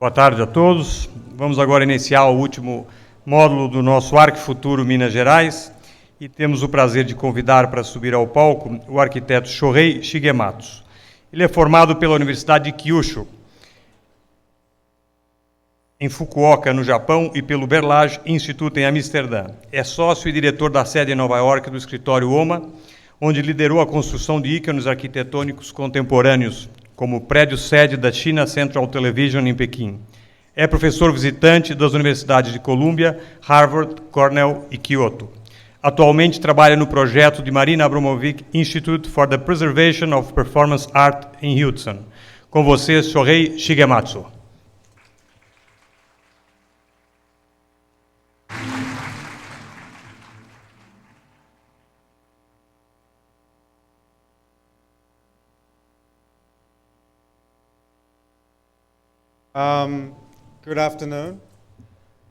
Boa tarde a todos. Vamos agora iniciar o último módulo do nosso Arq.Futuro Minas Gerais e temos o prazer de convidar para subir ao palco o arquiteto Shohei Shigematsu. Ele é formado pela Universidade de Kyushu, em Fukuoka, no Japão, e pelo Berlage Institute, em Amsterdam. É sócio e diretor da sede em Nova York do escritório onde liderou a construção de ícones arquitetônicos contemporâneos, como prédio-sede da China Central Television em Pequim. É professor-visitante das universidades de Columbia, Harvard, Cornell e Kyoto. Atualmente trabalha no projeto de Marina Abramovic Institute for the Preservation of Performance Art em Hudson. Com vocês, Shohei Shigematsu. Good afternoon.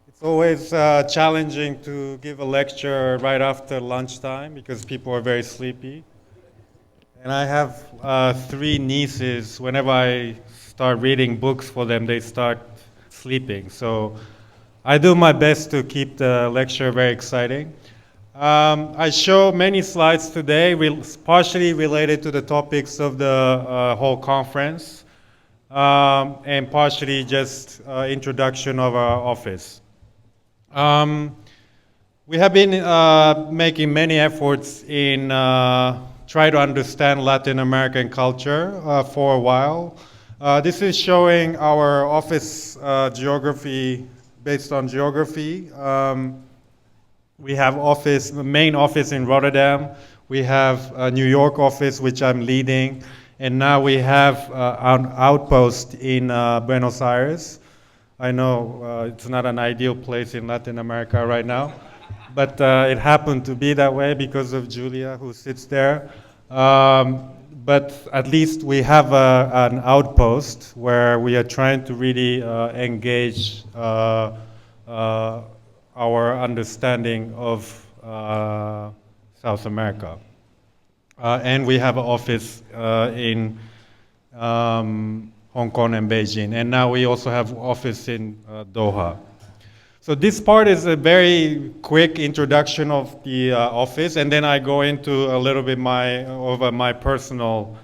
It's always challenging to give a lecture right after lunchtime because people are very sleepy. And I have 3 nieces. Whenever I start reading books for them, they start sleeping. So I do my best to keep the lecture very exciting. I show many slides today, partially related to the topics of the whole conference. And partially just introduction of our office. We have been making many efforts in try to understand Latin American culture for a while. This is showing our office geography based on geography. We have main office in Rotterdam. We have a New York office, which I'm leading. And now we have an outpost in Buenos Aires. I know it's not an ideal place in Latin America right now, but it happened to be that way because of Julia, who sits there. But at least we have an outpost where we are trying to really engage our understanding of South America. And we have an office in Hong Kong and Beijing. And now we also have an office in Doha. So this part is a very quick introduction of the office, and then I go into a little bit of my personal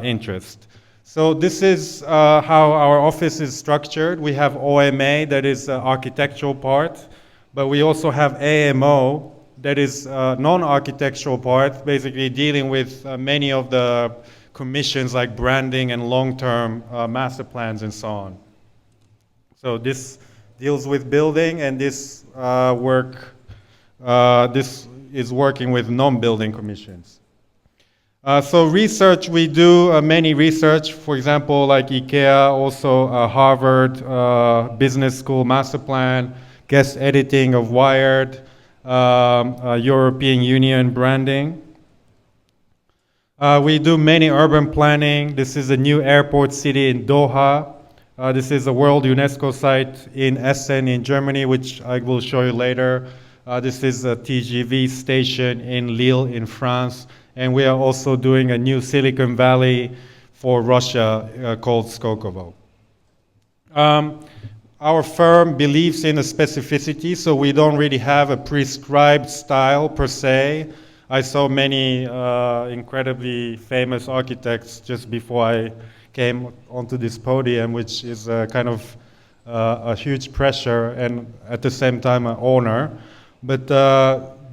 interest. So this is how our office is structured. We have OMA, that is the architectural part, but we also have AMO, that is non-architectural part, basically dealing with many of the commissions like branding and long-term master plans and so on. So this deals with building, and this this is working with non-building commissions. So research, we do many research, for example, like IKEA, also Harvard Business School master plan, guest editing of Wired, European Union branding. We do many urban planning. This is a new airport city in Doha. This is a World UNESCO site in Essen in Germany, which I will show you later. This is a TGV station in Lille in France. And we are also doing a new Silicon Valley for Russia called Skokovo. Our firm believes in a specificity, so we don't really have a prescribed style per se. I saw many incredibly famous architects just before I came onto this podium, which is kind of a huge pressure and at the same time an honor. But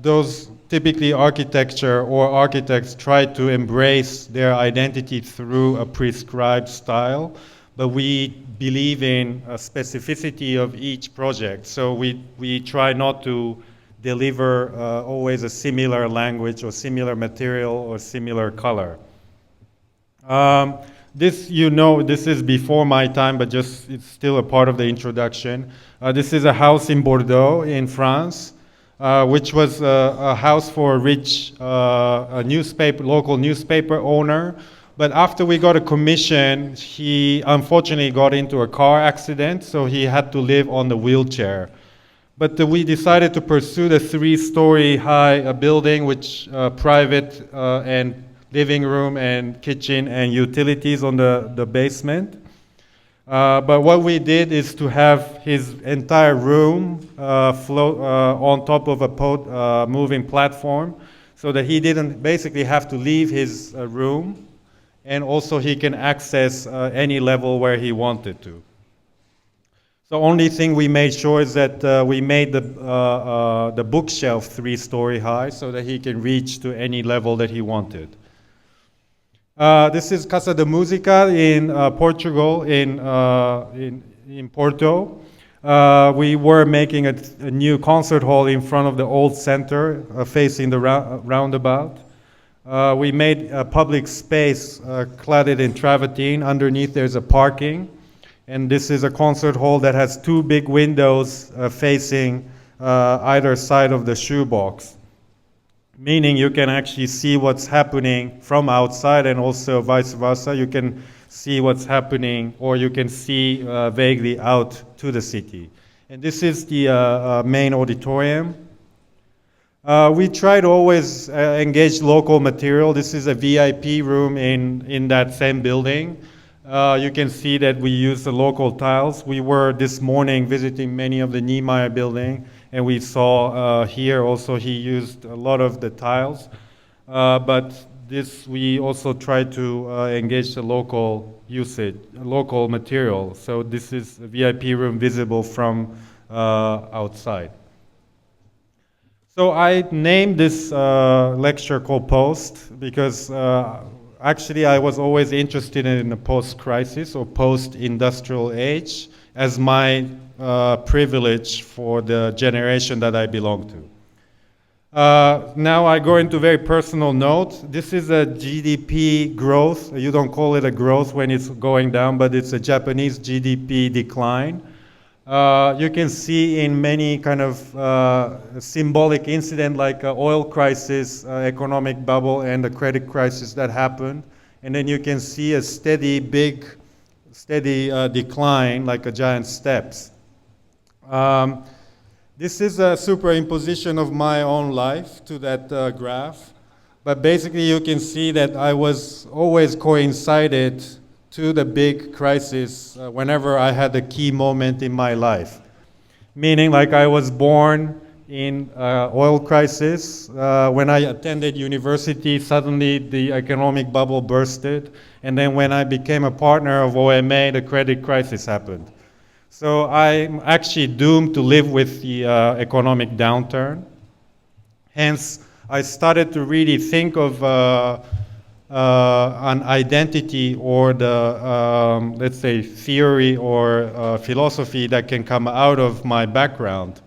those typically architecture or architects try to embrace their identity through a prescribed style. But we believe in a specificity of each project. So we try not to deliver always a similar language or similar material or similar color. This, this is before my time, but it's still a part of the introduction. This is a house in Bordeaux in France, which was a house for a rich local newspaper owner. But after we got a commission, he unfortunately got into a car accident, so he had to live on the wheelchair. But we decided to pursue the 3-story high building, which private and living room and kitchen and utilities on the basement. But what we did is to have his entire room float on top of a moving platform, so that he didn't basically have to leave his room, and also he can access any level where he wanted to. So only thing we made sure is that we made the bookshelf 3-story high, so that he can reach to any level that he wanted. This is Casa de Música in Portugal, in Porto. We were making a new concert hall in front of the old center, facing the roundabout. We made a public space cladded in travertine. Underneath there's a parking. And this is a concert hall that has 2 big windows facing either side of the shoebox, meaning you can actually see what's happening from outside, and also vice versa. You can see what's happening, or you can see vaguely out to the city. And this is the main auditorium. We try to always engage local material. This is a VIP room in that same building. You can see that we use the local tiles. We were this morning visiting many of the Niemeyer building, and we saw here also he used a lot of the tiles. But this we also try to engage the local usage, local material. So this is a VIP room visible from outside. So I named this lecture called Post because actually I was always interested in the post-crisis or post-industrial age as my privilege for the generation that I belong to. Now I go into very personal note. This is a GDP growth. You don't call it a growth when it's going down, but it's a Japanese GDP decline. You can see in many kind of symbolic incident like oil crisis, economic bubble, and the credit crisis that happened. And then you can see a steady decline, like a giant steps. This is a superimposition of my own life to that graph. But basically you can see that I was always coincided to the big crisis whenever I had a key moment in my life. Meaning like I was born in oil crisis. When I attended university, suddenly the economic bubble bursted. And then when I became a partner of OMA, the credit crisis happened. So I'm actually doomed to live with the economic downturn. Hence, I started to really think of an identity or the, let's say, theory or philosophy that can come out of my background.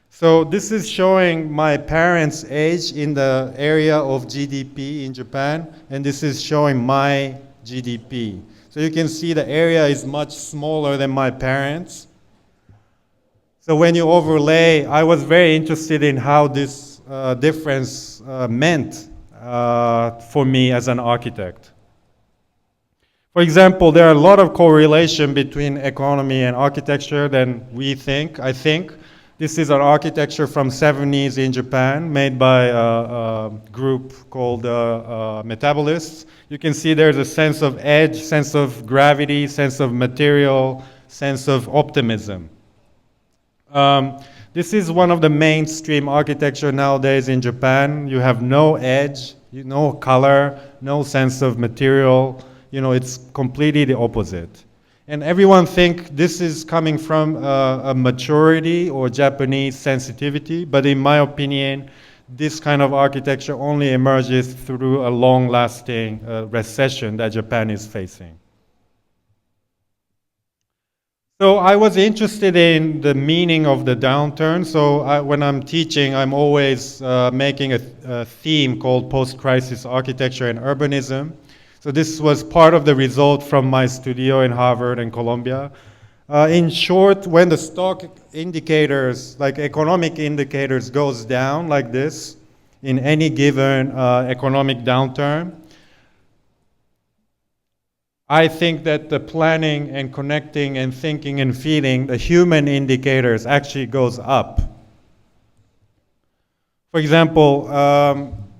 So this is showing my parents' age in the area of GDP in Japan, and this is showing my GDP. So you can see the area is much smaller than my parents. So when you overlay, I was very interested in how this difference meant for me as an architect. For example, there are a lot of correlation between economy and architecture than we think. I think this is an architecture from 70s in Japan made by a group called Metabolists. You can see there's a sense of edge, sense of gravity, sense of material, sense of optimism. This is one of the mainstream architecture nowadays in Japan. You have no edge, no color, no sense of material. You know, it's completely the opposite. And everyone think this is coming from a maturity or Japanese sensitivity, but in my opinion, this kind of architecture only emerges through a long-lasting recession that Japan is facing. So I was interested in the meaning of the downturn. So when I'm teaching, I'm always making a theme called post-crisis architecture and urbanism. So this was part of the result from my studio in Harvard and Columbia. In short, when the stock indicators, like economic indicators, goes down like this in any given economic downturn, I think that the planning and connecting and thinking and feeling, the human indicators actually goes up. For example,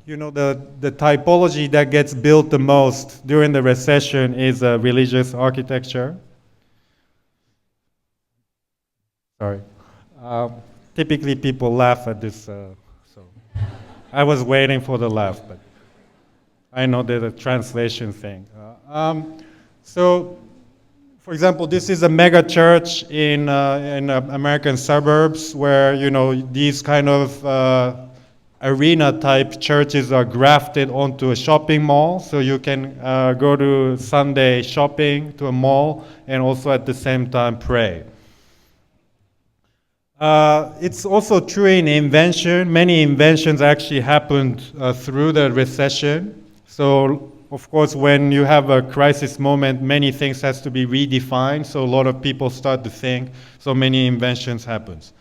you know, the typology that gets built the most during the recession is religious architecture. Sorry. Typically people laugh at this, so I was waiting for the laugh, but I know there's a translation thing. So, for example, this is a mega church in American suburbs where, you know, these kind of arena-type churches are grafted onto a shopping mall, so you can go to Sunday shopping to a mall and also at the same time pray. It's also true in invention. Many inventions actually happened through the recession. So, of course, when you have a crisis moment, many things has to be redefined. So a lot of people start to think. So many inventions happens.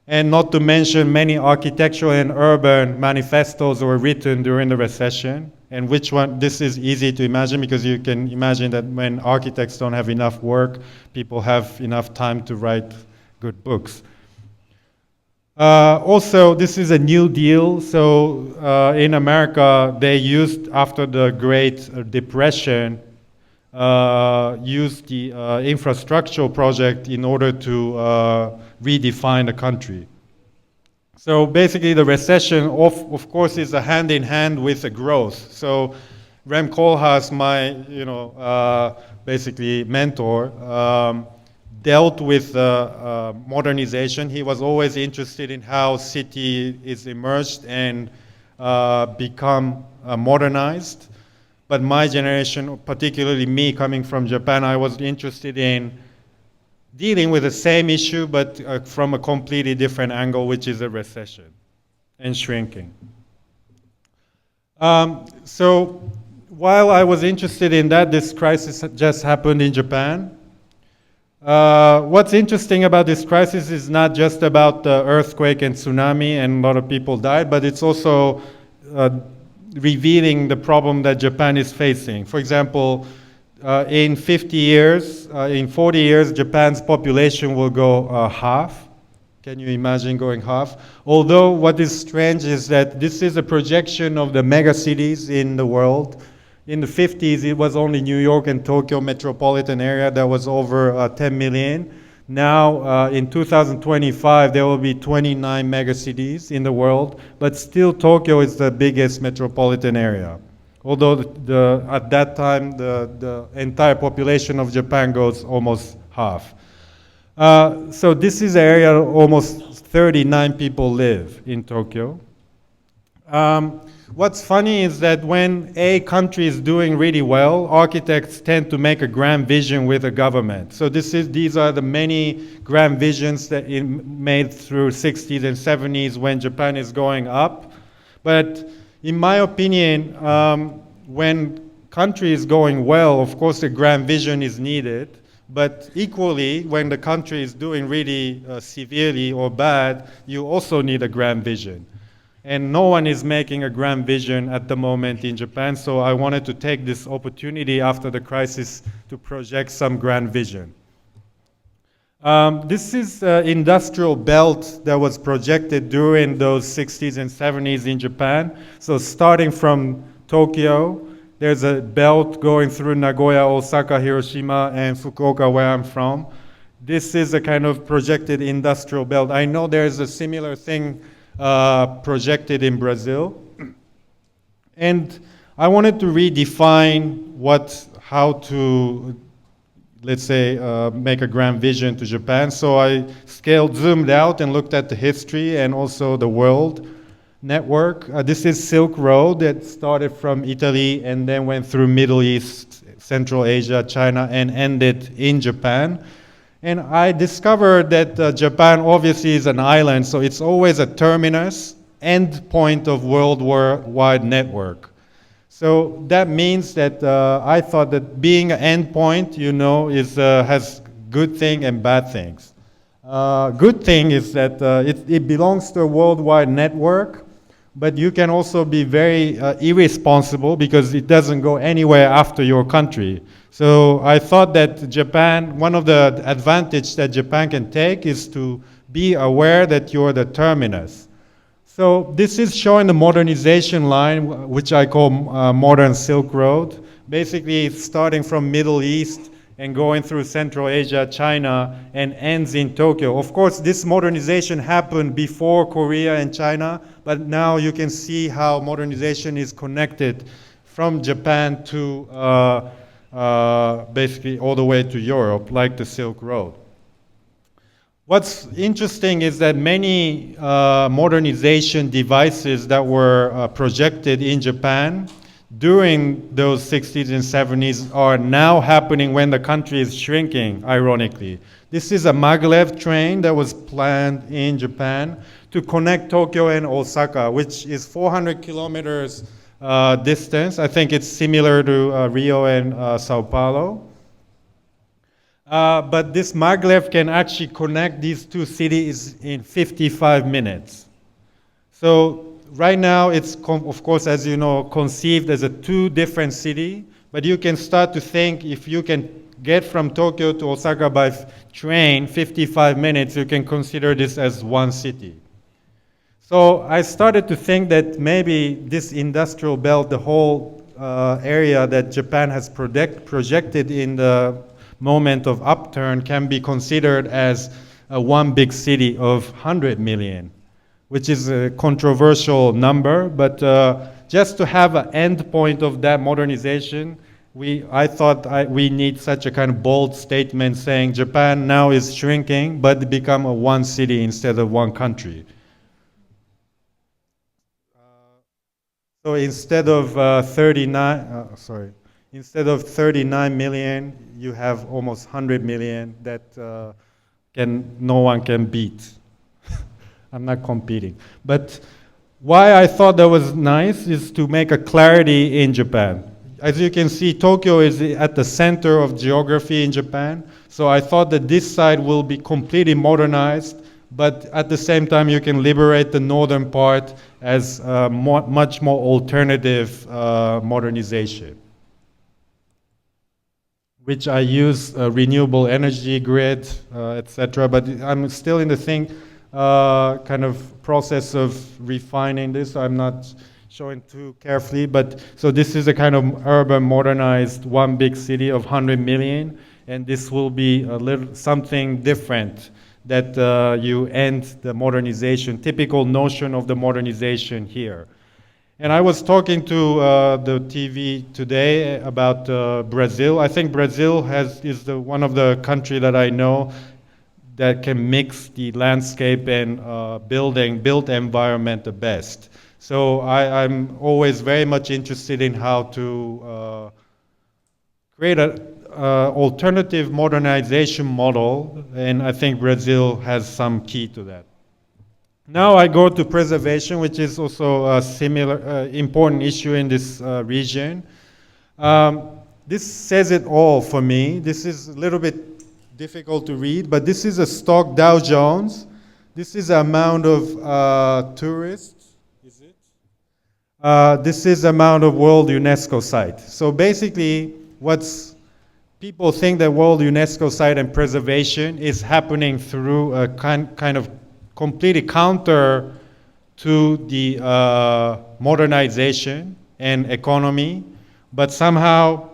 And not to mention many architectural and urban manifestos were written during the recession. And which one, this is easy to imagine because you can imagine that when architects don't have enough work, people have enough time to write good books. Also, this is a New Deal. So in America, they used, after the Great Depression, used the infrastructural project in order to redefine the country. So basically, the recession, of course, is a hand in hand with the growth. So Rem Koolhaas, my basically mentor, dealt with modernization. He was always interested in how city is emerged and become modernized. But my generation, particularly me coming from Japan, I was interested in dealing with the same issue, but from a completely different angle, which is a recession and shrinking. So while I was interested in that, this crisis just happened in Japan. What's interesting about this crisis is not just about the earthquake and tsunami and a lot of people died, but it's also revealing the problem that Japan is facing. For example, in 40 years, Japan's population will go half. Can you imagine going half? Although what is strange is that this is a projection of the mega cities in the world. In the 50s, it was only New York and Tokyo metropolitan area that was over 10 million. Now, in 2025, there will be 29 megacities in the world, but still Tokyo is the biggest metropolitan area. Although at that time, the entire population of Japan goes almost half. So this is an area almost 39 people live in Tokyo. What's funny is that when a country is doing really well, architects tend to make a grand vision with the government. So these are the many grand visions that made through 60s and 70s when Japan is going up. But in my opinion, when country is going well, of course the grand vision is needed. But equally, when the country is doing really severely or bad, you also need a grand vision. And no one is making a grand vision at the moment in Japan, so I wanted to take this opportunity after the crisis to project some grand vision. This is an industrial belt that was projected during those 60s and 70s in Japan. So starting from Tokyo, there's a belt going through Nagoya, Osaka, Hiroshima, and Fukuoka, where I'm from. This is a kind of projected industrial belt. I know there's a similar thing projected in Brazil. And I wanted to redefine how to, let's say, make a grand vision to Japan. So I zoomed out and looked at the history and also the world network. This is Silk Road that started from Italy and then went through Middle East, Central Asia, China, and ended in Japan. And I discovered that Japan obviously is an island, so it's always a terminus, end point of worldwide network. So that means that I thought that being an end point, has good things and bad things. Good thing is that it belongs to a worldwide network, but you can also be very irresponsible because it doesn't go anywhere after your country. So I thought that Japan, one of the advantages that Japan can take is to be aware that you're the terminus. So this is showing the modernization line, which I call modern Silk Road. Basically, it's starting from Middle East and going through Central Asia, China, and ends in Tokyo. Of course, this modernization happened before Korea and China, but now you can see how modernization is connected from Japan to basically all the way to Europe, like the Silk Road. What's interesting is that many modernization devices that were projected in Japan during those 60s and 70s are now happening when the country is shrinking, ironically. This is a maglev train that was planned in Japan to connect Tokyo and Osaka, which is 400 kilometers distance. I think it's similar to Rio and Sao Paulo. But this maglev can actually connect these two cities in 55 minutes. So right now, it's, of course, as you know, conceived as a two different city, but you can start to think if you can get from Tokyo to Osaka by train 55 minutes, you can consider this as one city. So I started to think that maybe this industrial belt, the whole area that Japan has projected in the moment of upturn, can be considered as one big city of 100 million. Which is a controversial number, but just to have an end point of that modernization, I thought we need such a kind of bold statement saying Japan now is shrinking, but become a one city instead of one country. So instead of 39 million, you have almost 100 million that no one can beat. I'm not competing. But why I thought that was nice is to make a clarity in Japan. As you can see, Tokyo is at the center of geography in Japan. So I thought that this side will be completely modernized, but at the same time you can liberate the northern part as much more alternative modernization, which I use renewable energy grid, etc. But I'm still in the kind of process of refining this. I'm not showing too carefully, but so this is a kind of urban modernized one big city of 100 million, and this will be a little something different that you end the modernization, typical notion of the modernization here. And I was talking to the TV today about Brazil. I think Brazil is one of the countries that I know that can mix the landscape and built environment the best. So I'm always very much interested in how to create an alternative modernization model, and I think Brazil has some key to that. Now I go to preservation, which is also a similar important issue in this region. This says it all for me. This is a little bit difficult to read, but this is a stock Dow Jones. This is the amount of tourists. Is it? This is the amount of World UNESCO site. So basically, people think that World UNESCO site and preservation is happening through a kind of completely counter to the modernization and economy, but somehow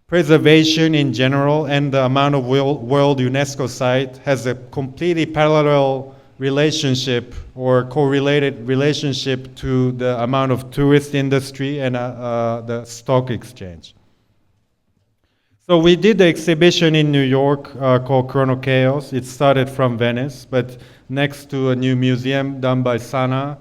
preservation in general and the amount of World UNESCO site has a completely parallel relationship or correlated relationship to the amount of tourist industry and the stock exchange. So we did the exhibition in New York called Chrono Chaos. It started from Venice, but next to a new museum done by Sana.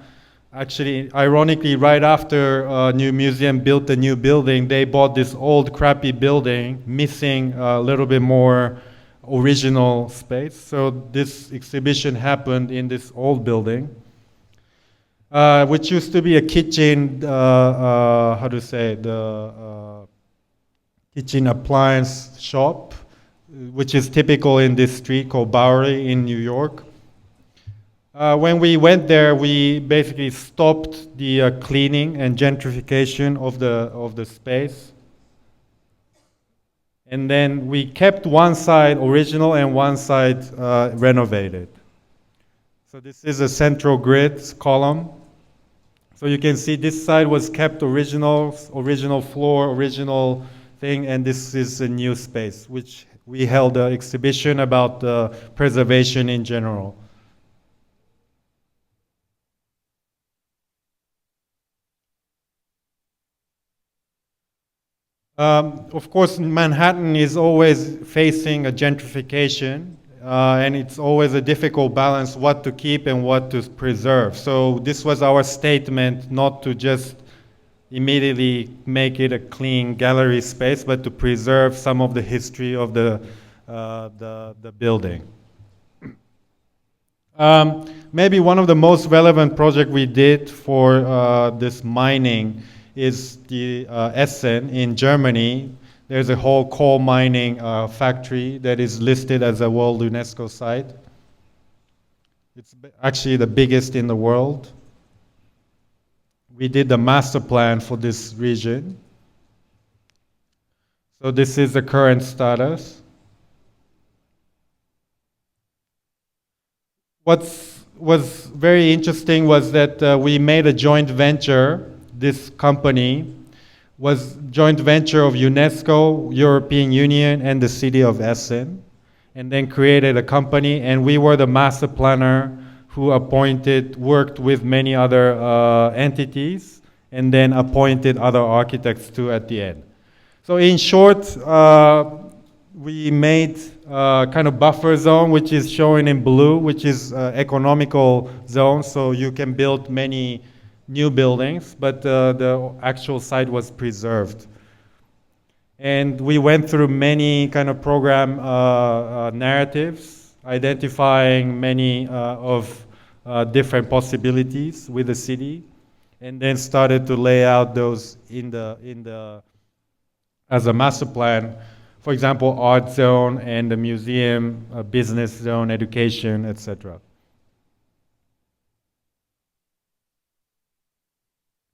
Actually, ironically, right after a new museum built a new building, they bought this old crappy building, missing a little bit more original space. So this exhibition happened in this old building, which used to be a kitchen, kitchen appliance shop, which is typical in this street called Bowery in New York. When we went there, we basically stopped the cleaning and gentrification of the space. And then we kept one side original and one side renovated. So this is a central grid column. So you can see this side was kept original floor, original thing, and this is a new space, which we held an exhibition about preservation in general. Of course, Manhattan is always facing a gentrification, and it's always a difficult balance what to keep and what to preserve. So this was our statement, not to just immediately make it a clean gallery space, but to preserve some of the history of the building. Maybe one of the most relevant projects we did for this mining is the Essen in Germany. There's a whole coal mining factory that is listed as a World UNESCO site. It's actually the biggest in the world. We did the master plan for this region. So this is the current status. What was very interesting was that we made a joint venture. This company was joint venture of UNESCO, European Union, and the city of Essen, and then created a company, and we were the master planner who worked with many other entities, and then appointed other architects too at the end. So in short, we made kind of buffer zone, which is shown in blue, which is economical zone, so you can build many new buildings, but the actual site was preserved. And we went through many kind of program narratives, identifying many of different possibilities with the city, and then started to lay out those as a master plan. For example, art zone and the museum, business zone, education, etc.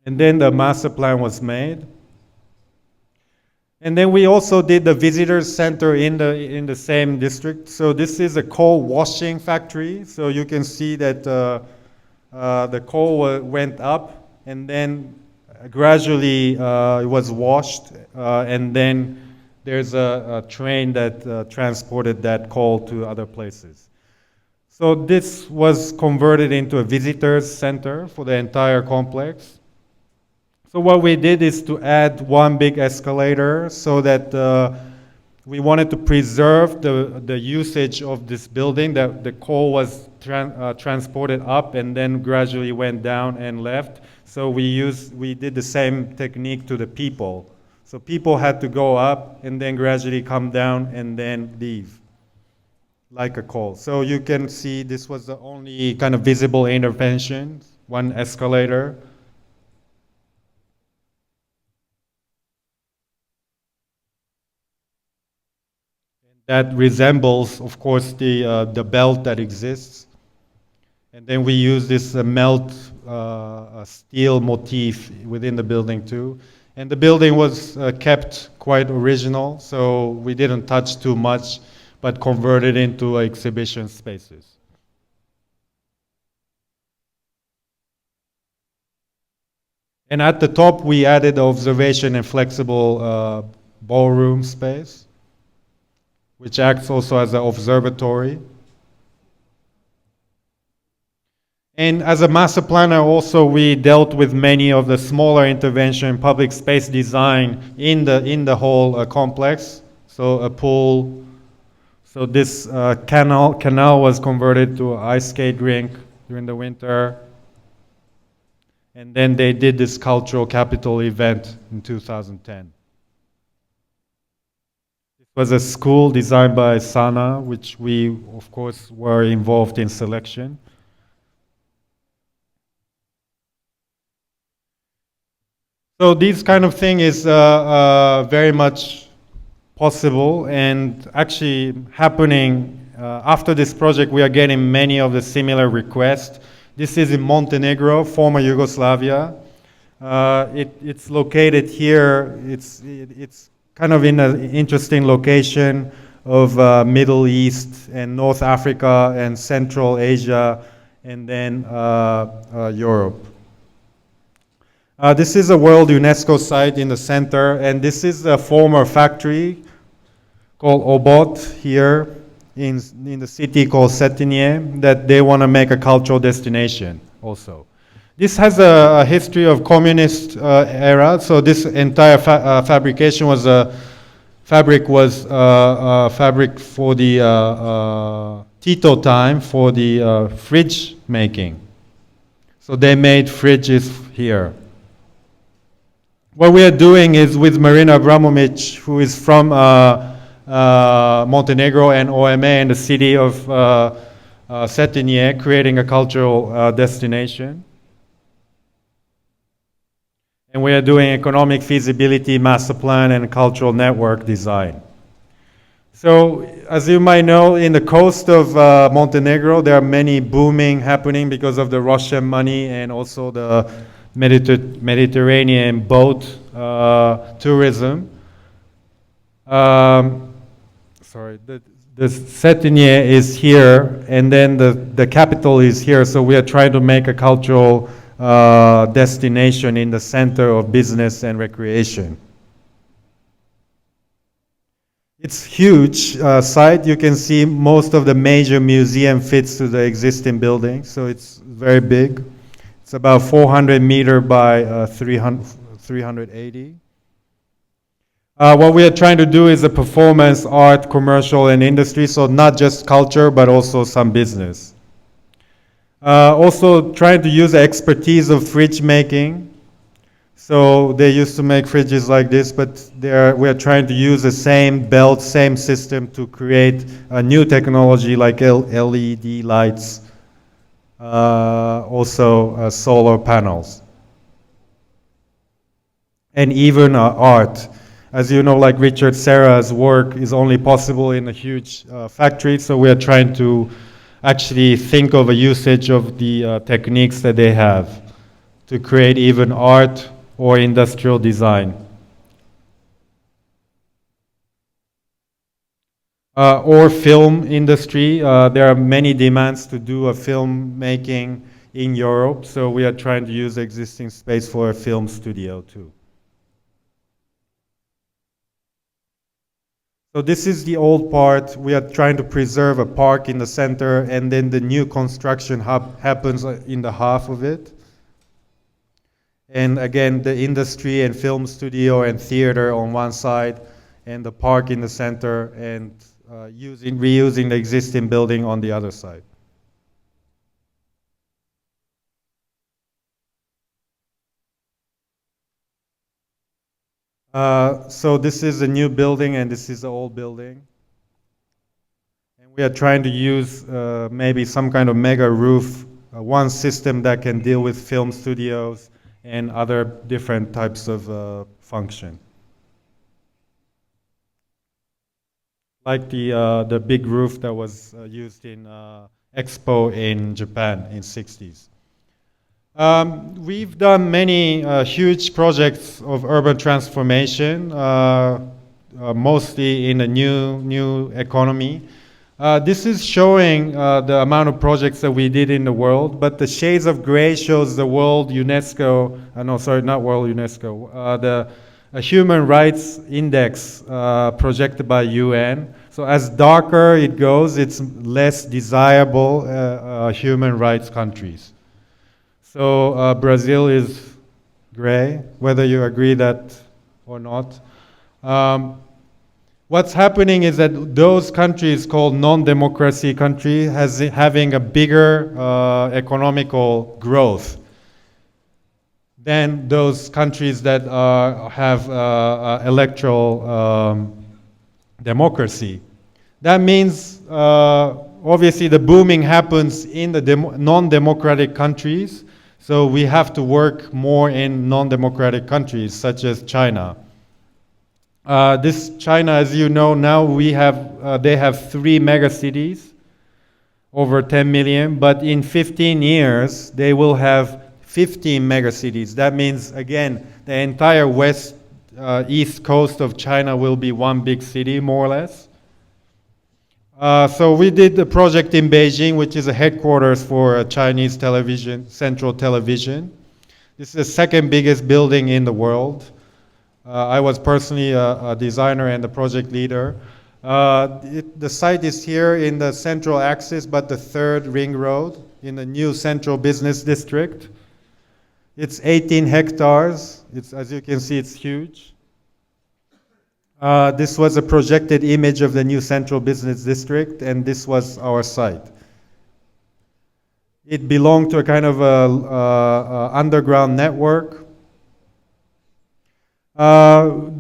And then the master plan was made. And then we also did the visitors center in the same district. So this is a coal washing factory. So you can see that the coal went up, and then gradually it was washed, and then there's a train that transported that coal to other places. So this was converted into a visitors center for the entire complex. So what we did is to add one big escalator so that we wanted to preserve the usage of this building, that the coal was transported up and then gradually went down and left. So we did the same technique to the people. So people had to go up and then gradually come down and then leave, like a coal. So you can see this was the only kind of visible intervention, one escalator. That resembles, of course, the belt that exists. And then we use this melt steel motif within the building too. And the building was kept quite original, so we didn't touch too much, but converted into exhibition spaces. And at the top, we added observation and flexible ballroom space, which acts also as an observatory. And as a master planner also, we dealt with many of the smaller intervention public space design in the whole complex. So a pool, so this canal was converted to an ice skate rink during the winter. And then they did this cultural capital event in 2010. Was a school designed by Sana, which we, of course, were involved in selection. So this kind of thing is very much possible and actually happening. After this project, we are getting many of the similar requests. This is in Montenegro, former Yugoslavia. It's located here. It's kind of in an interesting location of Middle East and North Africa and Central Asia and then Europe. This is a World UNESCO site in the center, and this is a former factory called Obot here in the city called Cetinje that they want to make a cultural destination also. This has a history of communist era, so this entire fabrication was fabric for the Tito time for the fridge making. So they made fridges here. What we are doing is with Marina Abramovic, who is from Montenegro and OMA and the city of Cetinje, creating a cultural destination. And we are doing economic feasibility, master plan, and cultural network design. So, as you might know, in the coast of Montenegro, there are many booming happening because of the Russian money and also the Mediterranean boat tourism. The Cetinje is here, and then the capital is here, so we are trying to make a cultural destination in the center of business and recreation. It's huge site. You can see most of the major museum fits to the existing building, so it's very big. It's about 400 meter by 380. What we are trying to do is a performance, art, commercial, and industry, so not just culture, but also some business. Also trying to use the expertise of fridge making. So they used to make fridges like this, but we are trying to use the same belt, same system to create a new technology like LED lights, also solar panels. And even art. As you know, like Richard Serra's work is only possible in a huge factory, so we are trying to actually think of a usage of the techniques that they have to create even art or industrial design. Or film industry. There are many demands to do a film making in Europe, so we are trying to use existing space for a film studio too. So this is the old part. We are trying to preserve a park in the center, and then the new construction happens in the half of it. And again, the industry and film studio and theater on one side, and the park in the center, and reusing the existing building on the other side. So this is a new building, and this is the old building. And we are trying to use maybe some kind of mega roof, one system that can deal with film studios and other different types of function. Like the big roof that was used in Expo in Japan in 60s. We've done many huge projects of urban transformation, mostly in a new economy. This is showing the amount of projects that we did in the world, but the shades of gray shows the World UNESCO, not World UNESCO, the Human Rights Index projected by UN. So as darker it goes, it's less desirable human rights countries. So Brazil is gray, whether you agree that or not. What's happening is that those countries called non-democracy countries having a bigger economical growth than those countries that have electoral democracy. That means obviously the booming happens in the non-democratic countries, so we have to work more in non-democratic countries such as China. This China, as you know, now they have 3 megacities, over 10 million, but in 15 years they will have 15 megacities. That means, again, the entire east coast of China will be one big city, more or less. So we did a project in Beijing, which is a headquarters for Chinese television, Central Television. This is the second biggest building in the world. I was personally a designer and a project leader. The site is here in the central axis, but the third ring road in the new central business district. It's 18 hectares. As you can see, it's huge. This was a projected image of the new central business district, and this was our site. It belonged to a kind of underground network.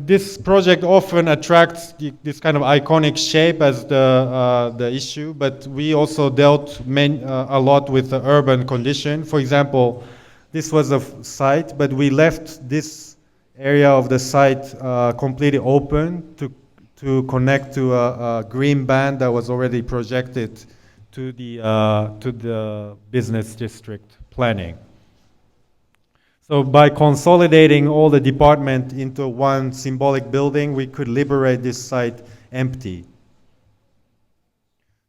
This project often attracts this kind of iconic shape as the issue, but we also dealt a lot with the urban condition. For example, this was a site, but we left this area of the site completely open to connect to a green band that was already projected to the business district planning. So by consolidating all the department into one symbolic building, we could liberate this site empty.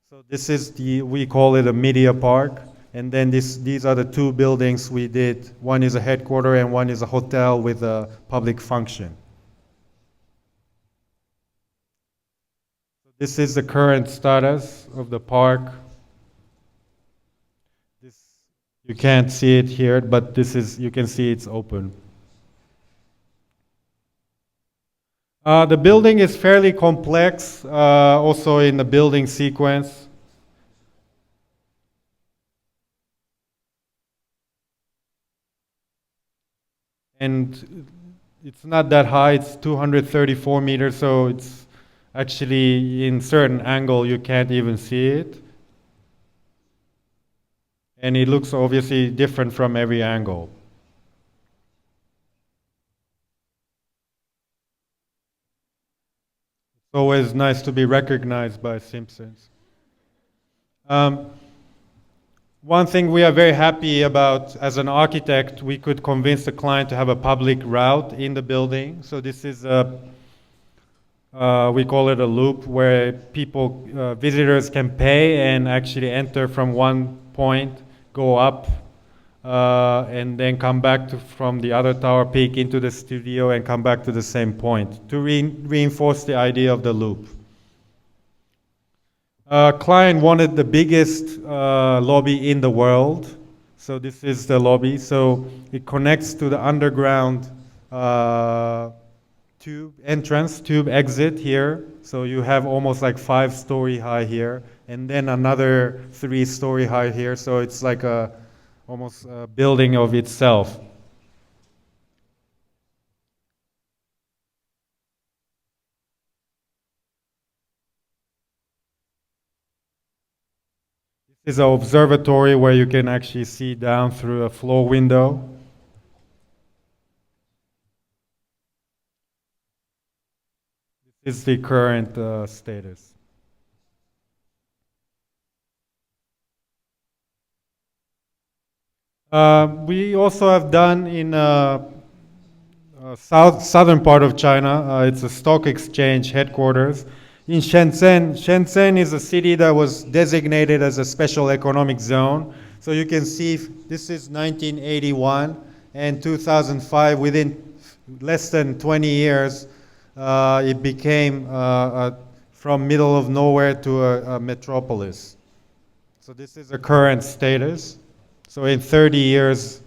So this is we call it a media park. And then these are the two buildings we did. One is a headquarters and one is a hotel with a public function. This is the current status of the park. You can't see it here, but you can see it's open. The building is fairly complex, also in the building sequence. And it's not that high, it's 234 meters, so it's actually in certain angle you can't even see it. And it looks obviously different from every angle. It's always nice to be recognized by Simpsons. One thing we are very happy about, as an architect, we could convince the client to have a public route in the building. So this is we call it a loop, where visitors can pay and actually enter from one point, go up, and then come back from the other tower peak into the studio and come back to the same point to reinforce the idea of the loop. Client wanted the biggest lobby in the world. So this is the lobby. So it connects to the underground tube exit here. So you have almost like 5-story high here, and then another 3-story high here. So it's like almost a building of itself. This is an observatory where you can actually see down through a floor window. This is the current status. We also have done in southern part of China. It's a stock exchange headquarters in Shenzhen. Shenzhen is a city that was designated as a special economic zone. So you can see this is 1981 and 2005. Within less than 20 years, it became from middle of nowhere to a metropolis. So this is the current status. So in 30 years,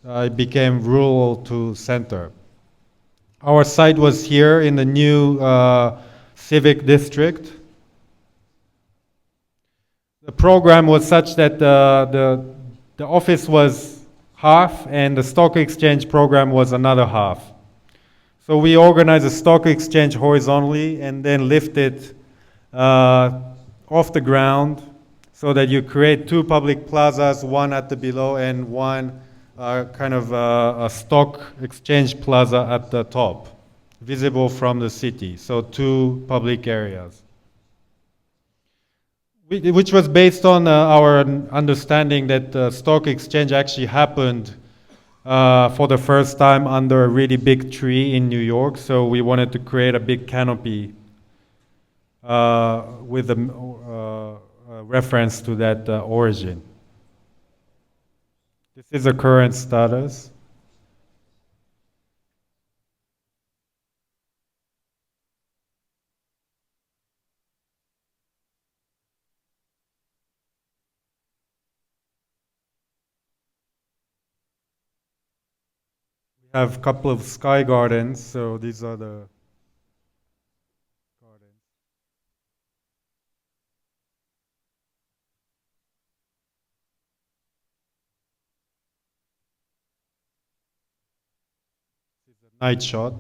it became rural to center. Our site was here in the new civic district. The program was such that the office was half and the stock exchange program was another half. So we organized a stock exchange horizontally and then lift it off the ground so that you create two public plazas, one at the below and one kind of a stock exchange plaza at the top, visible from the city. So two public areas, which was based on our understanding that the stock exchange actually happened for the first time under a really big tree in New York. So we wanted to create a big canopy with a reference to that origin. This is the current status. We have a couple of sky gardens, so these are the gardens. This is a night shot.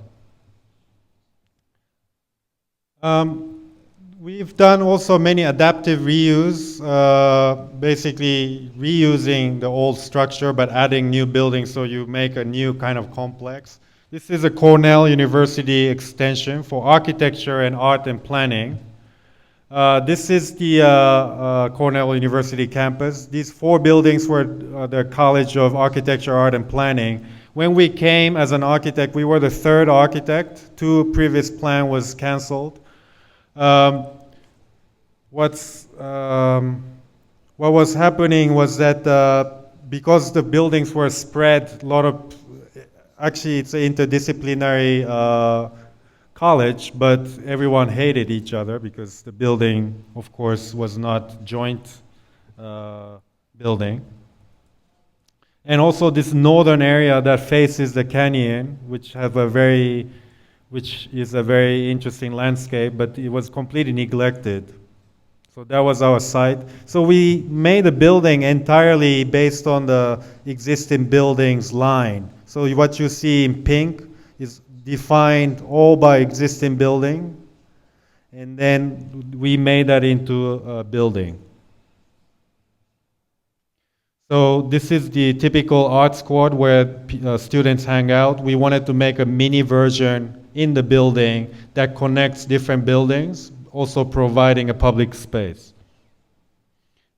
We've done also many adaptive reuse, basically reusing the old structure but adding new buildings so you make a new kind of complex. This is a Cornell University extension for architecture and art and planning. This is the Cornell University campus. These 4 buildings were the College of Architecture, Art and Planning. When we came as an architect, we were the 3rd architect. 2 previous plan was canceled. What was happening was that because the buildings were spread, actually it's an interdisciplinary college, but everyone hated each other because the building, of course, was not joint building. And also this northern area that faces the canyon, which is a very interesting landscape, but it was completely neglected. So that was our site. So we made a building entirely based on the existing buildings line. So what you see in pink is defined all by existing building, and then we made that into a building. So this is the typical art squad where students hang out. We wanted to make a mini version in the building that connects different buildings, also providing a public space,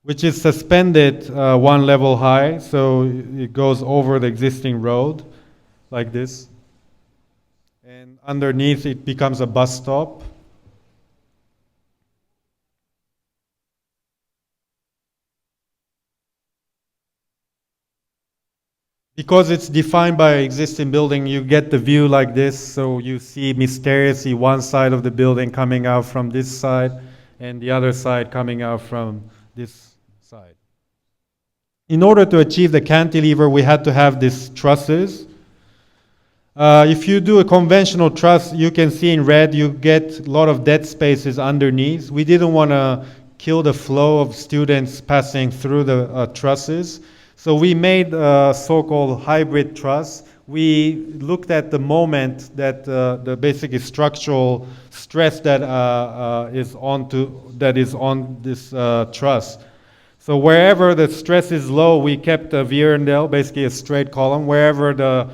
which is suspended 1 level high, so it goes over the existing road like this. And underneath it becomes a bus stop. Because it's defined by existing building, you get the view like this, so you see mysteriously one side of the building coming out from this side and the other side coming out from this side. In order to achieve the cantilever, we had to have these trusses. If you do a conventional truss, you can see in red, you get a lot of dead spaces underneath. We didn't want to kill the flow of students passing through the trusses. So we made a so-called hybrid truss. We looked at the moment that the basic structural stress that is on this truss. So wherever the stress is low, we kept a Vierendeel, basically a straight column. Wherever the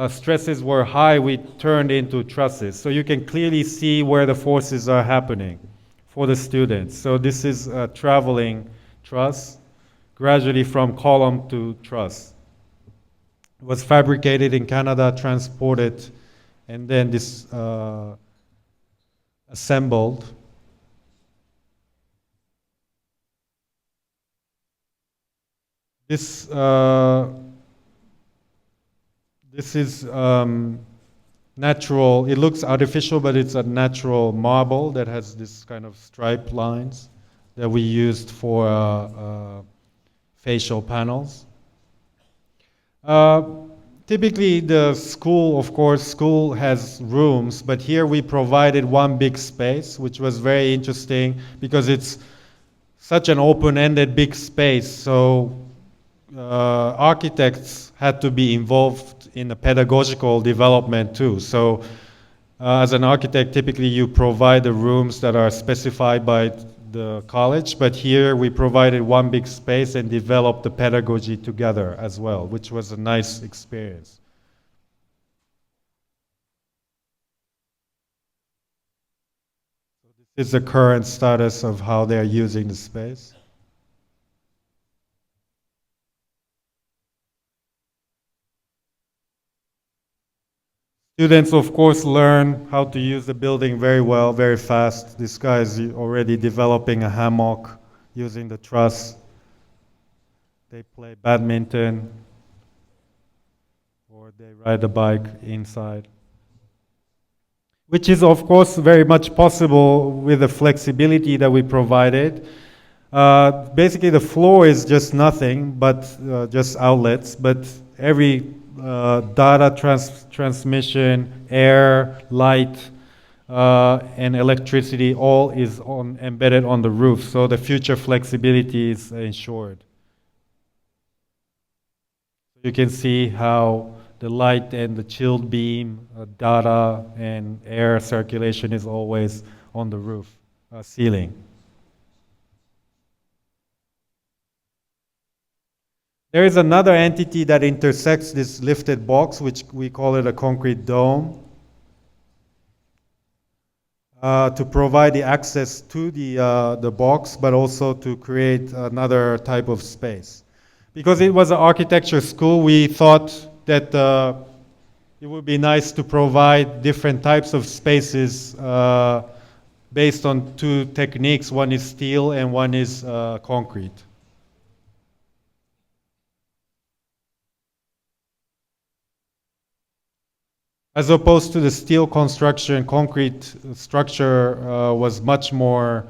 stresses were high, we turned into trusses. So you can clearly see where the forces are happening for the students. So this is a traveling truss, gradually from column to truss. It was fabricated in Canada, transported, and then this assembled. This is natural. It looks artificial, but it's a natural marble that has this kind of stripe lines that we used for facial panels. Typically the school has rooms, but here we provided one big space, which was very interesting because it's such an open-ended big space. So architects had to be involved in the pedagogical development too. So as an architect, typically you provide the rooms that are specified by the college, but here we provided one big space and developed the pedagogy together as well, which was a nice experience. So this is the current status of how they're using the space. Students, of course, learn how to use the building very well, very fast. This guy is already developing a hammock using the truss. They play badminton, or they ride a bike inside. Which is, of course, very much possible with the flexibility that we provided. Basically, the floor is just nothing but just outlets, but every data transmission, air, light, and electricity all is embedded on the roof, so the future flexibility is ensured. You can see how the light and the chilled beam, data and air circulation is always on the roof, ceiling. There is another entity that intersects this lifted box, which we call it a concrete dome, to provide the access to the box, but also to create another type of space. Because it was an architecture school, we thought that it would be nice to provide different types of spaces based on two techniques. One is steel and one is concrete. As opposed to the steel construction, concrete structure was much more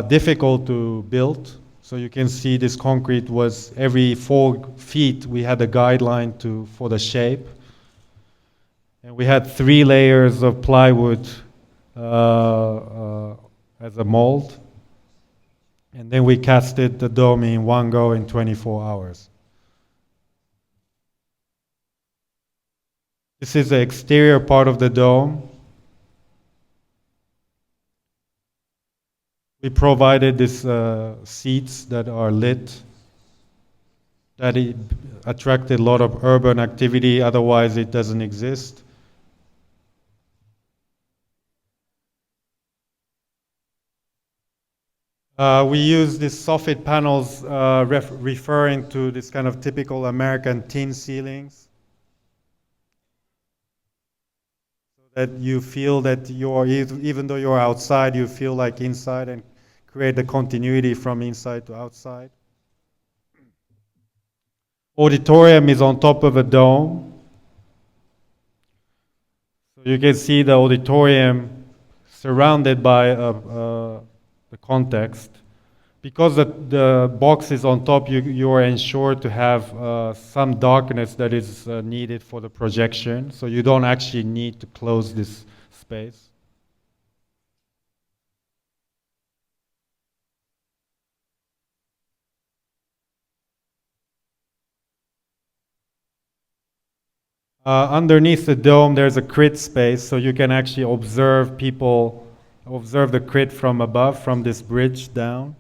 difficult to build. So you can see this concrete was every 4 feet we had a guideline for the shape. And we had 3 layers of plywood as a mold. And then we casted the dome in one go in 24 hours. This is the exterior part of the dome. We provided these seats that are lit, that it attracted a lot of urban activity, otherwise it doesn't exist. We use these soffit panels referring to this kind of typical American tin ceilings. That you feel that even though you're outside, you feel like inside and create the continuity from inside to outside. Auditorium is on top of a dome. So you can see the auditorium surrounded by the context. Because the box is on top, you are ensured to have some darkness that is needed for the projection, so you don't actually need to close this space. Underneath the dome, there's a crit space, so you can actually observe the crit from above, from this bridge down.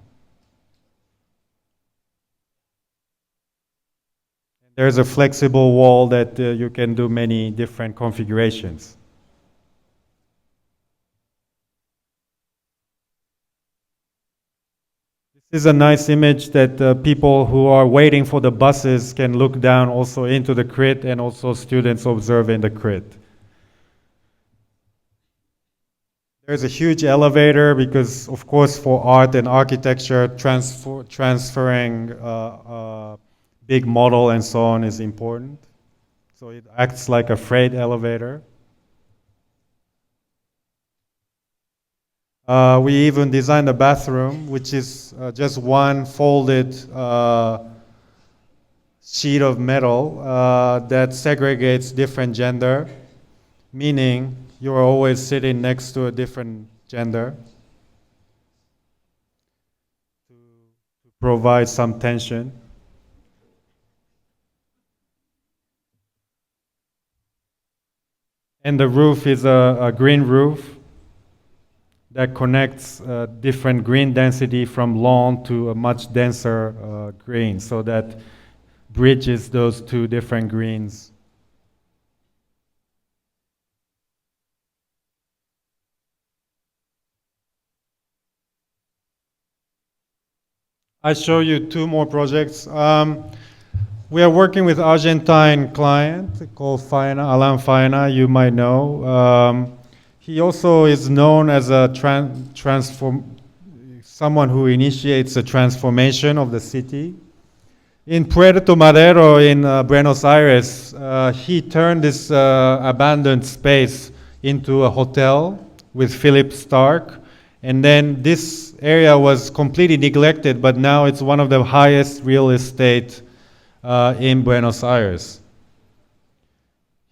There's a flexible wall that you can do many different configurations. This is a nice image that people who are waiting for the buses can look down also into the crit, and also students observing the crit. There's a huge elevator because, of course, for art and architecture, transferring big model and so on is important. So it acts like a freight elevator. We even designed a bathroom, which is just one folded sheet of metal that segregates different gender, meaning you're always sitting next to a different gender to provide some tension. And the roof is a green roof that connects different green density from lawn to a much denser green, so that bridges those two different greens. I show you 2 more projects. We are working with Argentine client called Alain Faena, you might know. He also is known as a someone who initiates a transformation of the city. In Puerto Madero in Buenos Aires, he turned this abandoned space into a hotel with Philip Stark. And then this area was completely neglected, but now it's one of the highest real estate in Buenos Aires.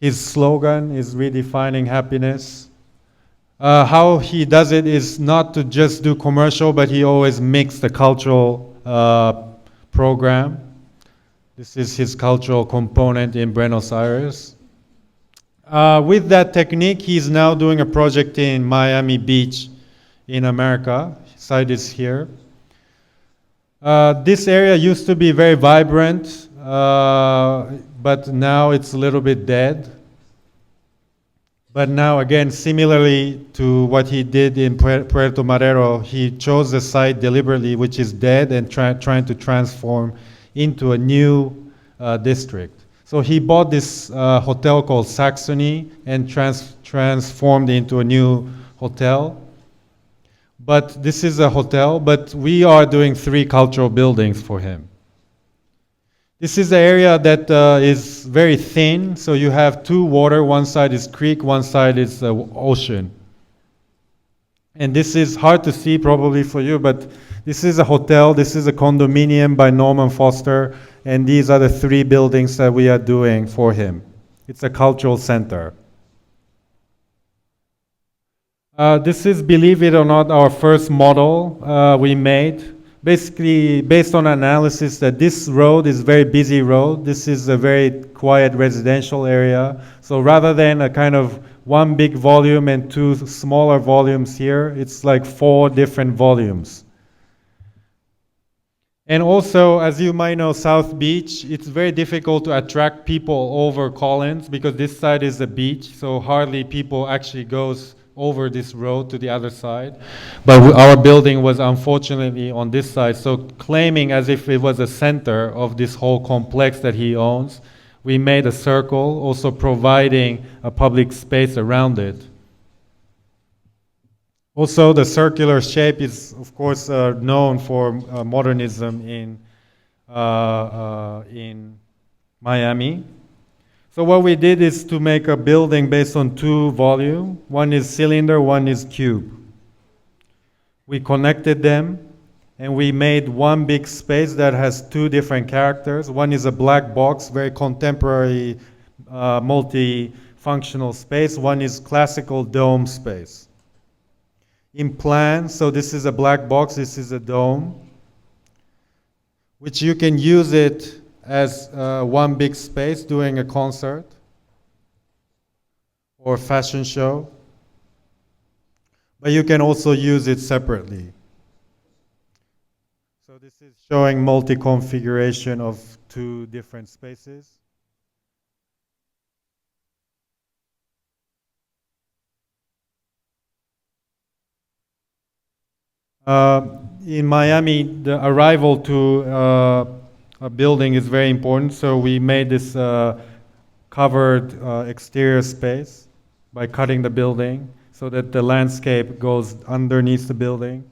His slogan is redefining happiness. How he does it is not to just do commercial, but he always mix the cultural program. This is his cultural component in Buenos Aires. With that technique, he's now doing a project in Miami Beach in America. Site is here. This area used to be very vibrant, but now it's a little bit dead. But now again, similarly to what he did in Puerto Madero, he chose a site deliberately which is dead and trying to transform into a new district. So he bought this hotel called Saxony and transformed into a new hotel. But this is a hotel, but we are doing 3 cultural buildings for him. This is the area that is very thin, so you have 2 water, one side is creek, one side is ocean. And this is hard to see probably for you, but this is a hotel, this is a condominium by Norman Foster, and these are the 3 buildings that we are doing for him. It's a cultural center. This is, believe it or not, our first model we made. Basically, based on analysis that this road is a very busy road. This is a very quiet residential area. So rather than a kind of 1 big volume and 2 smaller volumes here, it's like 4 different volumes. And also, as you might know, South Beach, it's very difficult to attract people over Collins because this side is a beach, so hardly people actually goes over this road to the other side. But our building was unfortunately on this side, so claiming as if it was a center of this whole complex that he owns, we made a circle, also providing a public space around it. Also, the circular shape is, of course, known for modernism in Miami. So what we did is to make a building based on 2 volumes. One is cylinder, one is cube. We connected them, and we made 1 big space that has 2 different characters. One is a black box, very contemporary, multi-functional space. One is classical dome space. In plan, so this is a black box, this is a dome, which you can use it as 1 big space doing a concert or fashion show, but you can also use it separately. So this is showing multi-configuration of 2 different spaces. In Miami, the arrival to a building is very important, so we made this covered exterior space by cutting the building so that the landscape goes underneath the building.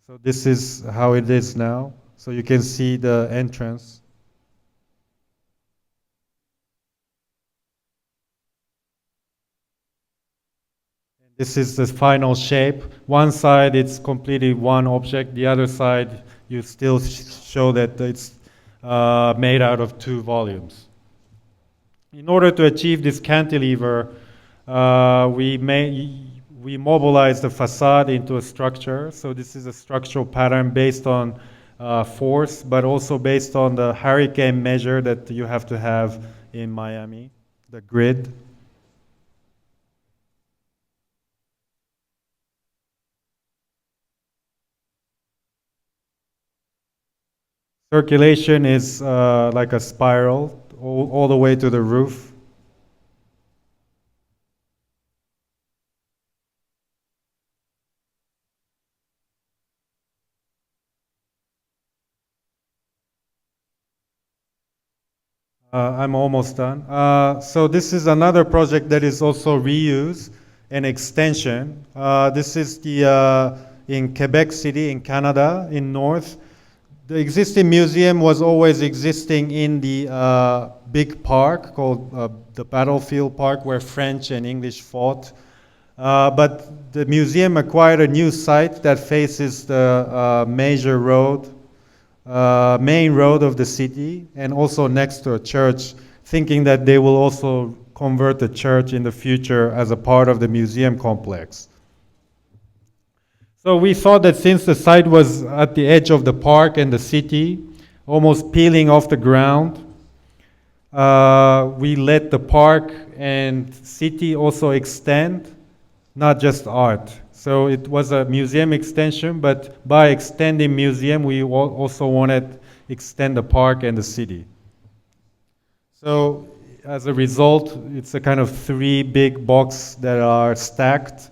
So this is how it is now. So you can see the entrance. This is the final shape. One side it's completely 1 object, the other side you still show that it's made out of 2 volumes. In order to achieve this cantilever, we mobilized the facade into a structure. So this is a structural pattern based on force, but also based on the hurricane measure that you have to have in Miami, the grid. Circulation is like a spiral all the way to the roof. I'm almost done. So this is another project that is also reuse and extension. This is the in Quebec City in Canada, in north. The existing museum was always existing in the big park called the Battlefield Park, where French and English fought. But the museum acquired a new site that faces the major road, main road of the city, and also next to a church thinking that they will also convert the church in the future as a part of the museum complex. So we thought that since the site was at the edge of the park and the city, almost peeling off the ground, we let the park and city also extend, not just art. So it was a museum extension, but by extending museum, we also wanted to extend the park and the city. So as a result, it's a kind of three big boxes that are stacked,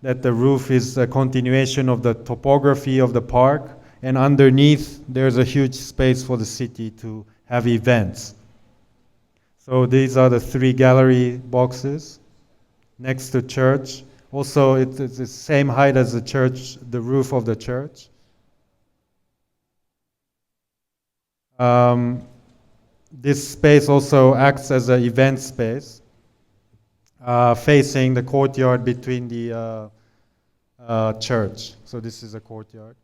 that the roof is a continuation of the topography of the park, and underneath there's a huge space for the city to have events. So these are the three gallery boxes next to church. Also, it's the same height as the church, the roof of the church. This space also acts as an event space, facing the courtyard between the church. So this is a courtyard.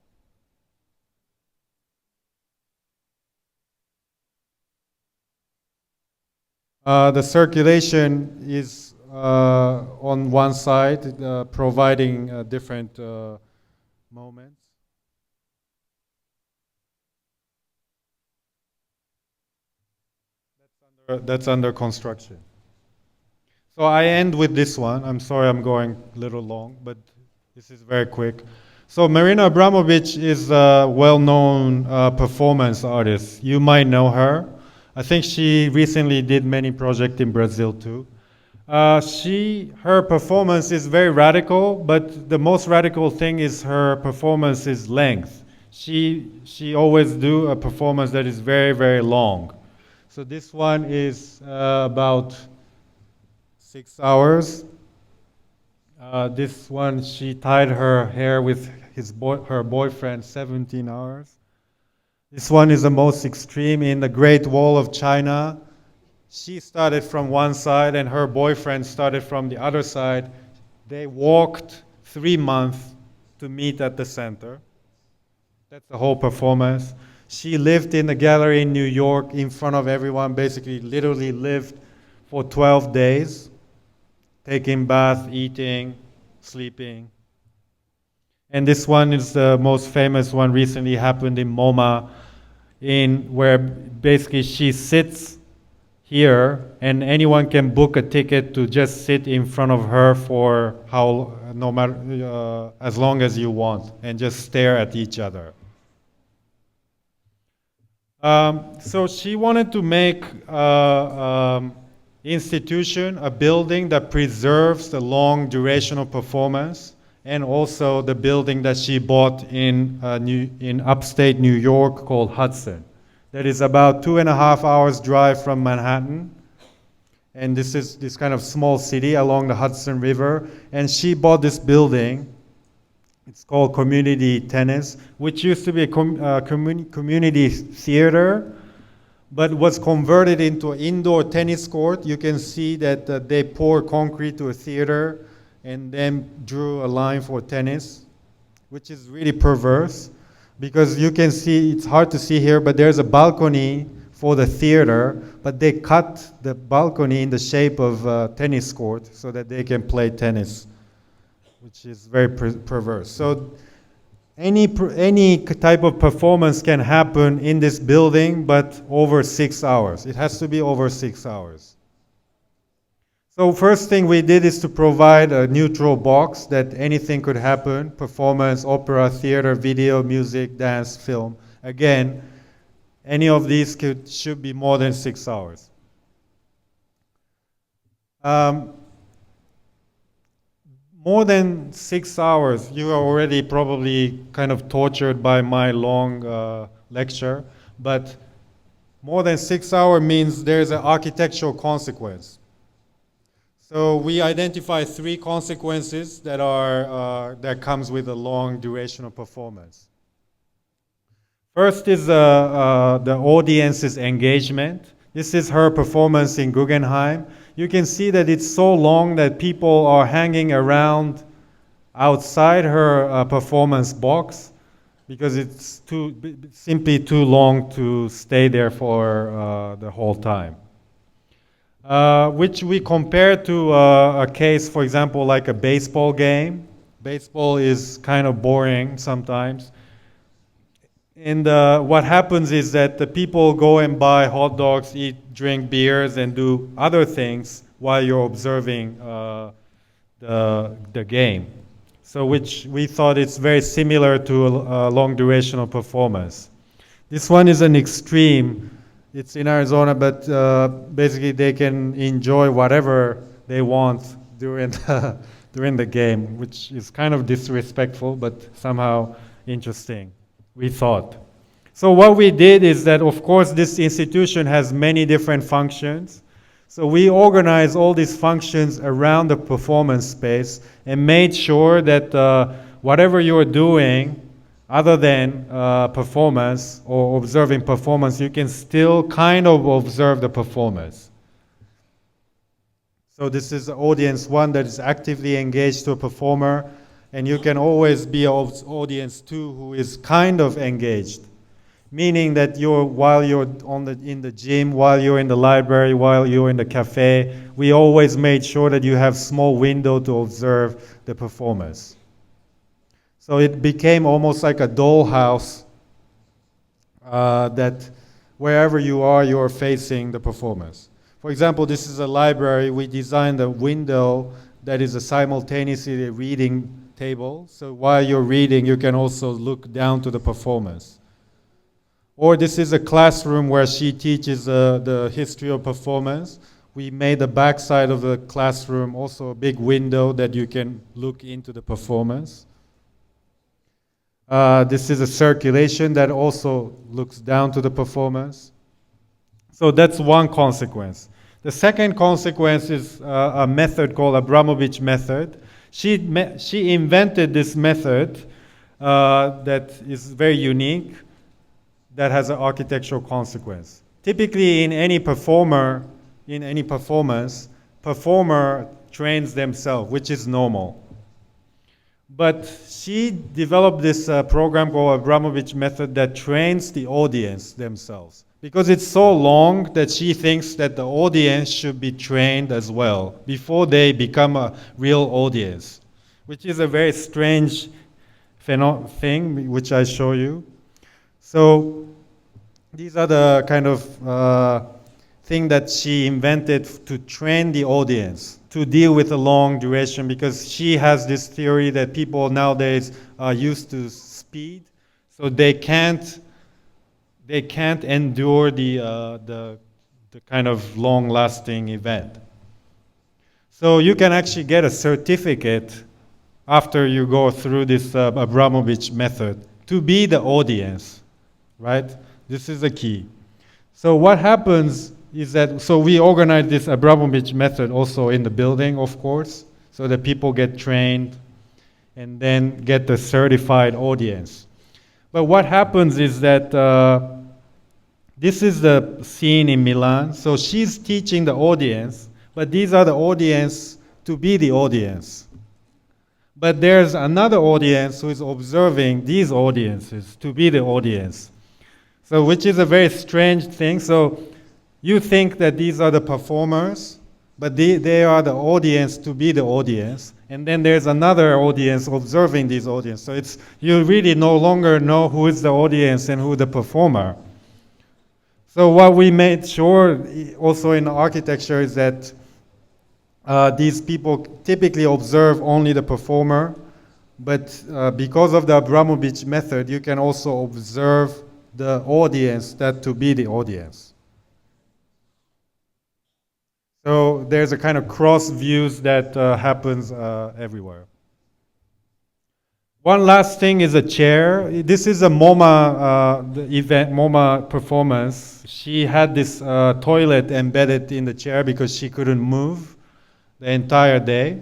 The circulation is on one side, providing different moments. That's under construction. So I end with this one. I'm sorry I'm going a little long, but this is very quick. So Marina Abramovic is a well-known performance artist. You might know her. I think she recently did many projects in Brazil too. Her performance is very radical, but the most radical thing is her performance's length. She always do a performance that is very, very long. So this one is about 6 hours. This one, she tied her hair with her boyfriend 17 hours. This one is the most extreme in the Great Wall of China. She started from one side and her boyfriend started from the other side. They walked 3 months to meet at the center. That's the whole performance. She lived in the gallery in New York in front of everyone, basically literally lived for 12 days, taking bath, eating, sleeping. And this one is the most famous one, recently happened in MoMA, where basically she sits here and anyone can book a ticket to just sit in front of her for as long as you want and just stare at each other. So she wanted to make institution, a building that preserves the long durational performance, and also the building that she bought in upstate New York called Hudson. That is about 2.5 hours drive from Manhattan. And this is this kind of small city along the Hudson River. And she bought this building. It's called Community Tennis, which used to be a community theater, but was converted into an indoor tennis court. You can see that they poured concrete to a theater and then drew a line for tennis, which is really perverse because you can see, it's hard to see here, but there's a balcony for the theater, but they cut the balcony in the shape of a tennis court so that they can play tennis, which is very perverse. So any type of performance can happen in this building, but over 6 hours. It has to be over 6 hours. So first thing we did is to provide a neutral box that anything could happen: performance, opera, theater, video, music, dance, film. Again, any of these should be more than 6 hours. More than 6 hours, you are already probably kind of tortured by my long lecture, but more than 6 hours means there's an architectural consequence. So we identify 3 consequences that comes with a long duration of performance. First is the audience's engagement. This is her performance in Guggenheim. You can see that it's so long that people are hanging around outside her performance box because it's simply too long to stay there for the whole time. which we compare to a case, for example, like a baseball game. Baseball is kind of boring sometimes. And what happens is that the people go and buy hot dogs, eat, drink beers, and do other things while you're observing the game. So which we thought it's very similar to a long durational performance. This one is an extreme. It's in Arizona, but basically they can enjoy whatever they want during the game, which is kind of disrespectful, but somehow interesting, we thought. So what we did is that, of course, this institution has many different functions. So we organized all these functions around the performance space and made sure that whatever you're doing, other than performance or observing performance, you can still kind of observe the performance. So this is audience one that is actively engaged to a performer, and you can always be audience two who is kind of engaged. Meaning that while you're in the gym, while you're in the library, while you're in the cafe, we always made sure that you have small window to observe the performance. So it became almost like a dollhouse that wherever you are, you're facing the performance. For example, this is a library. We designed a window that is a simultaneously reading table. So while you're reading, you can also look down to the performance. Or this is a classroom where she teaches the history of performance. We made the backside of the classroom also a big window that you can look into the performance. This is a circulation that also looks down to the performance. So that's one consequence. The second consequence is a method called Abramovic method. She invented this method that is very unique, that has an architectural consequence. Typically in any performer, in any performance, performer trains themselves, which is normal. But she developed this program called Abramovic method that trains the audience themselves. Because it's so long that she thinks that the audience should be trained as well before they become a real audience, which is a very strange thing, which I show you. So these are the kind of thing that she invented to train the audience to deal with a long duration, because she has this theory that people nowadays are used to speed, so they can't endure the kind of long-lasting event. So you can actually get a certificate after you go through this Abramovic method to be the audience, right? This is the key. So what happens is that, so we organize this Abramovic method also in the building, of course, so that people get trained and then get the certified audience. But what happens is that this is the scene in Milan. So she's teaching the audience, but these are the audience to be the audience. But there's another audience who is observing these audiences to be the audience. So which is a very strange thing. So you think that these are the performers, but they are the audience to be the audience. And then there's another audience observing these audience. So you really no longer know who is the audience and who the performer. So what we made sure also in architecture is that these people typically observe only the performer, but because of the Abramovic method, you can also observe the audience that to be the audience. So there's a kind of cross views that happens everywhere. One last thing is a chair. This is a MoMA the event, MoMA performance. She had this toilet embedded in the chair because she couldn't move the entire day.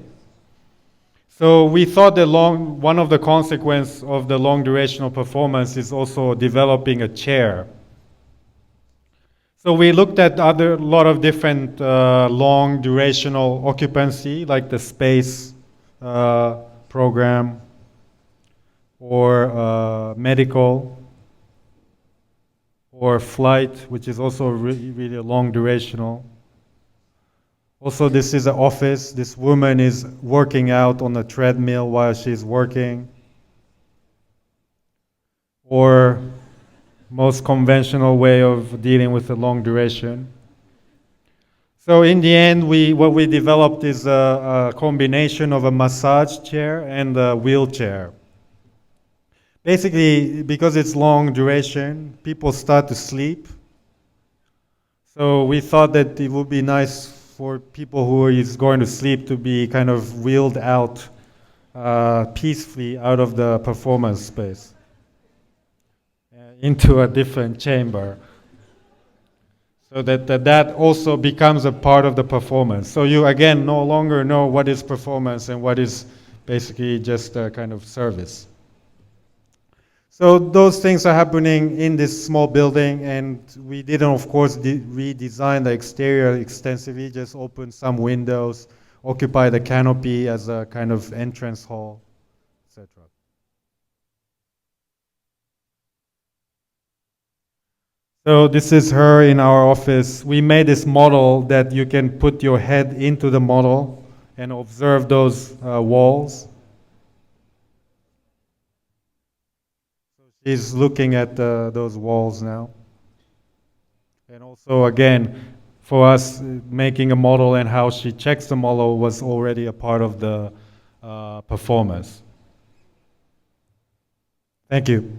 So we thought that one of the consequences of the long durational performance is also developing a chair. So we looked at a lot of different long durational occupancy, like the space program, or medical, or flight, which is also really long durational. Also, this is an office. This woman is working out on a treadmill while she's working. Or most conventional way of dealing with the long duration. So in the end, what we developed is a combination of a massage chair and a wheelchair. Basically, because it's long duration, people start to sleep. So we thought that it would be nice for people who is going to sleep to be kind of wheeled out peacefully out of the performance space into a different chamber. So that also becomes a part of the performance. So you, again, no longer know what is performance and what is basically just a kind of service. So those things are happening in this small building, and we didn't, of course, redesign the exterior extensively, just open some windows, occupy the canopy as a kind of entrance hall, etc. So this is her in our office. We made this model that you can put your head into the model and observe those walls. So she's looking at those walls now. And also, again, for us, making a model and how she checks the model was already a part of the performance. Thank you.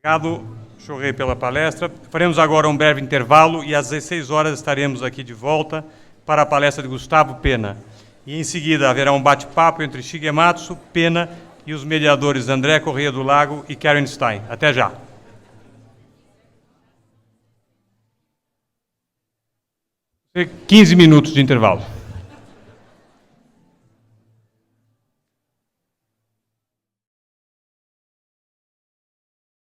Obrigado, Shohei, pela palestra. Faremos agora um breve intervalo e às 16 horas estaremos aqui de volta para a palestra de Gustavo Pena. E em seguida haverá um bate-papo entre Shigematsu, Pena e os mediadores André Corrêa do Lago e Karen Stein. Até já. 15 minutos de intervalo.